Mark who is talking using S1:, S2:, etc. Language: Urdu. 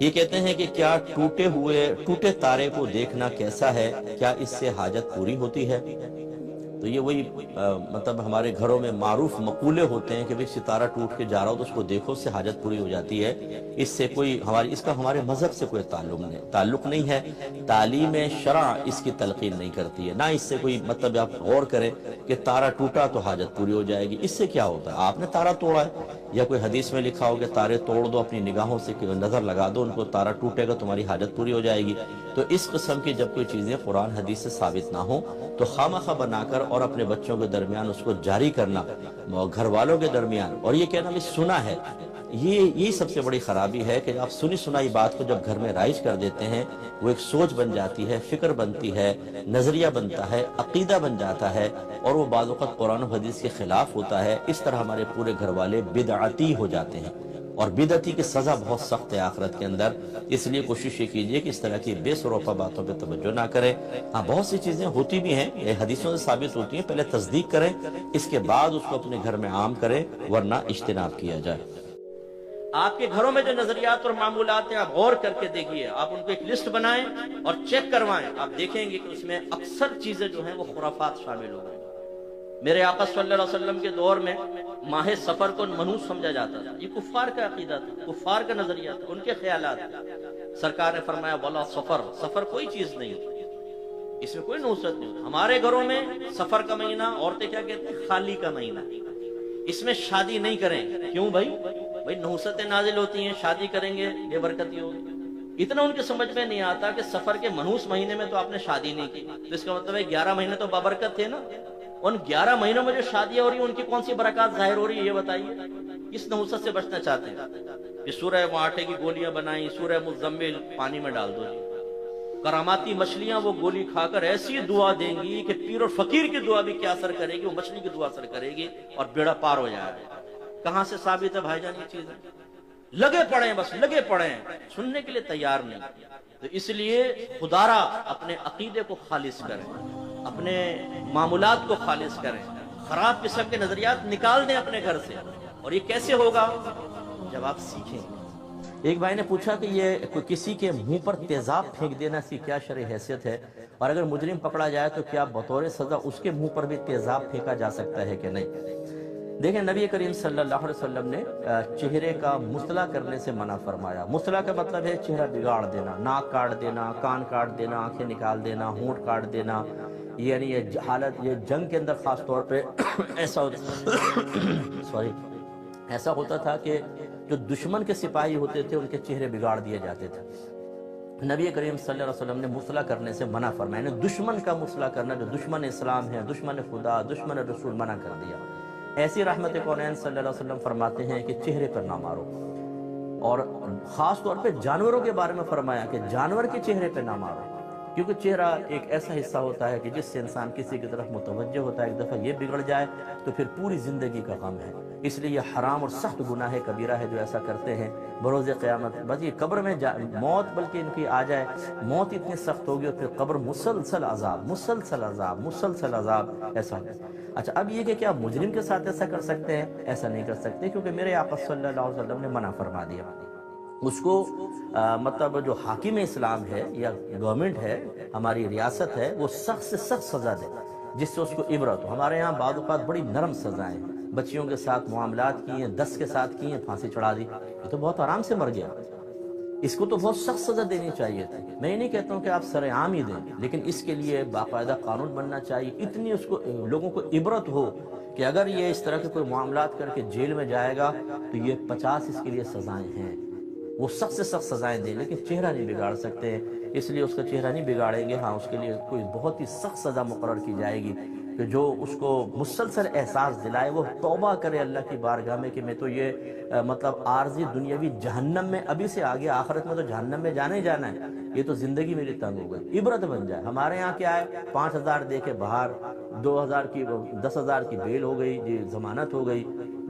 S1: یہ کہتے ہیں کہ کیا ٹوٹے تارے کو دیکھنا کیسا ہے، کیا اس سے حاجت پوری ہوتی ہے؟ تو یہ وہی مطلب ہمارے گھروں میں معروف مقولے ہوتے ہیں کہ بھئی ستارہ ٹوٹ کے جا رہا ہو تو اس کو دیکھو، اس سے حاجت پوری ہو جاتی ہے۔ اس کا ہمارے مذہب سے کوئی تعلق نہیں ہے۔ تعلیم شرع اس کی تلقین نہیں کرتی ہے، نہ اس سے کوئی مطلب آپ غور کریں کہ تارہ ٹوٹا تو حاجت پوری ہو جائے گی۔ اس سے کیا ہوتا ہے؟ آپ نے تارہ توڑا ہے، یا کوئی حدیث میں لکھا ہو کہ تارے توڑ دو، اپنی نگاہوں سے نظر لگا دو ان کو، تارہ ٹوٹے گا تمہاری حاجت پوری ہو جائے گی۔ تو اس قسم کی جب کوئی چیزیں قرآن حدیث سے ثابت نہ ہوں تو خامخواہ بنا کر اور اپنے بچوں کے درمیان اس کو جاری کرنا، گھر والوں کے درمیان، اور یہ کہنا بھی سنا ہے، یہ سب سے بڑی خرابی ہے کہ آپ سنی سنائی بات کو جب گھر میں رائج کر دیتے ہیں، وہ ایک سوچ بن جاتی ہے، فکر بنتی ہے، نظریہ بنتا ہے، عقیدہ بن جاتا ہے، اور وہ بعض اوقات قرآن و حدیث کے خلاف ہوتا ہے۔ اس طرح ہمارے پورے گھر والے بدعتی ہو جاتے ہیں، اور بدعتی کی سزا بہت سخت ہے آخرت کے اندر۔ اس لیے کوشش یہ کیجئے کہ اس طرح کی بے سروپا باتوں پہ توجہ نہ کریں۔ ہاں، بہت سی چیزیں ہوتی بھی ہیں، یہ حدیثوں سے ثابت ہوتی ہیں، پہلے تصدیق کریں، اس کے بعد اس کو اپنے گھر میں عام کریں، ورنہ اجتناب کیا جائے۔ آپ کے گھروں میں جو نظریات اور معمولات ہیں، آپ غور کر کے دیکھیے، آپ ان کو ایک لسٹ بنائیں اور چیک کروائیں، آپ دیکھیں گے کہ اس میں اکثر چیزیں جو ہیں وہ خرافات شامل ہو گئی۔ میرے آقا صلی اللہ علیہ وسلم کے دور میں ماہ سفر کو منحوس سمجھا جاتا تھا، یہ کفار کا عقیدہ تھا، کفار کا نظریہ تھا، ان کے خیالات تھے۔ سرکار نے فرمایا ولا سفر کوئی چیز نہیں، اس میں کوئی نحوست نہیں۔ ہمارے گھروں میں سفر کا مہینہ، عورتیں کیا کہتے ہیں؟ خالی کا مہینہ، اس میں شادی نہیں کریں۔ کیوں بھائی نحوستیں نازل ہوتی ہیں، شادی کریں گے بے برکتی ہوگی۔ اتنا ان کے سمجھ میں نہیں آتا کہ سفر کے منحوس مہینے میں تو آپ نے شادی نہیں کی، تو اس کا مطلب ہے 11 مہینے تو بابرکت تھے نا۔ ان 11 مہینوں میں جو شادیاں ہو رہی ہیں ان کی کون سی برکات ظاہر ہو رہی ہے، یہ بتائیے۔ کس نحوست سے بچنا چاہتے ہیں؟ کہ سورہ معاٹے کی گولیاں بنائیں، سورہ مزمل پانی میں ڈال دو، کراماتی مچھلیاں وہ گولی کھا کر ایسی دعا دیں گی کہ پیر اور فقیر کی دعا بھی کیا اثر کرے گی، وہ مچھلی کی دعا اثر کرے گی اور بیڑا پار ہو جائے گا۔ کہاں سے ثابت ہے بھائی جان یہ چیز؟ لگے پڑے ہیں، بس لگے پڑے ہیں، سننے کے لیے تیار نہیں۔ تو اس لیے خدارا اپنے عقیدے کو خالص کریں، اپنے معمولات کو خالص کریں، خراب قسم کے نظریات نکال دیں اپنے گھر سے۔ اور یہ کیسے ہوگا؟ جب آپ سیکھیں گے۔ ایک بھائی نے پوچھا کہ یہ کسی کے منہ پر تیزاب پھینک دینا اس کی کیا شرعی حیثیت ہے، اور اگر مجرم پکڑا جائے تو کیا بطور سزا اس کے منہ پر بھی تیزاب پھینکا جا سکتا ہے کہ نہیں؟ دیکھیں، نبی کریم صلی اللہ علیہ وسلم نے چہرے کا مصلح کرنے سے منع فرمایا۔ مصلح کا مطلب ہے چہرہ بگاڑ دینا، ناک کاٹ دینا، کان کاٹ دینا، آنکھیں نکال دینا، ہونٹ کاٹ دینا۔ یعنی یہ حالت، یہ جنگ کے اندر خاص طور پہ ایسا ہوتا تھا کہ جو دشمن کے سپاہی ہوتے تھے ان کے چہرے بگاڑ دیے جاتے تھے۔ نبی کریم صلی اللہ علیہ وسلم نے مصلح کرنے سے منع فرمایا، یعنی دشمن کا مصلح کرنا، جو دشمن اسلام ہے، دشمن خدا، دشمن رسول، منع کر دیا۔ ایسی رحمت کونین صلی اللہ علیہ وسلم فرماتے ہیں کہ چہرے پر نہ مارو، اور خاص طور پہ جانوروں کے بارے میں فرمایا کہ جانور کے چہرے پہ نہ مارو، کیونکہ چہرہ ایک ایسا حصہ ہوتا ہے کہ جس سے انسان کسی کی طرف متوجہ ہوتا ہے، ایک دفعہ یہ بگڑ جائے تو پھر پوری زندگی کا غم ہے۔ اس لیے یہ حرام اور سخت گناہ کبیرہ ہے جو ایسا کرتے ہیں۔ بروز قیامت بس یہ قبر میں موت بلکہ ان کی آ جائے، موت اتنی سخت ہوگی اور پھر قبر مسلسل عذاب، مسلسل عذاب، مسلسل عذاب، ایسا ہے۔ اچھا، اب یہ کہ کیا مجرم کے ساتھ ایسا کر سکتے ہیں؟ ایسا نہیں کر سکتے، کیونکہ میرے آقا صلی اللہ علیہ وسلم نے منع فرما دیا۔ اس کو مطلب جو حاکم اسلام ہے یا گورنمنٹ ہے، ہماری ریاست ہے، وہ سخت سے سخت سزا دے جس سے اس کو عبرت ہو۔ ہمارے یہاں بعض اوقات بڑی نرم سزائیں، بچیوں کے ساتھ معاملات کیے، 10 کے ساتھ کیے، پھانسی چڑھا دی، یہ تو بہت آرام سے مر گیا۔ اس کو تو بہت سخت سزا دینی چاہیے تھی۔ میں یہ نہیں کہتا ہوں کہ آپ سر عام ہی دیں، لیکن اس کے لیے باقاعدہ قانون بننا چاہیے، اتنی اس کو لوگوں کو عبرت ہو کہ اگر یہ اس طرح کے کوئی معاملات کر کے جیل میں جائے گا تو یہ 50 اس کے لیے سزائیں ہیں، وہ سخت سے سخت سزائیں دیں، لیکن چہرہ نہیں بگاڑ سکتے، اس لیے اس کا چہرہ نہیں بگاڑیں گے۔ ہاں، اس کے لیے کوئی بہت ہی سخت سزا مقرر کی جائے گی کہ جو اس کو مسلسل احساس دلائے، وہ توبہ کرے اللہ کی بارگاہ میں کہ میں تو یہ مطلب عارضی دنیاوی جہنم میں ابھی سے آگے، آخرت میں تو جہنم میں جانا ہی جانا ہے، یہ تو زندگی میری تنگ ہو گئی، عبرت بن جائے۔ ہمارے یہاں کیا ہے، 5000 دے کے باہر، 2000 کی 10,000 کی بیل ہو گئی، جی ضمانت ہو گئی،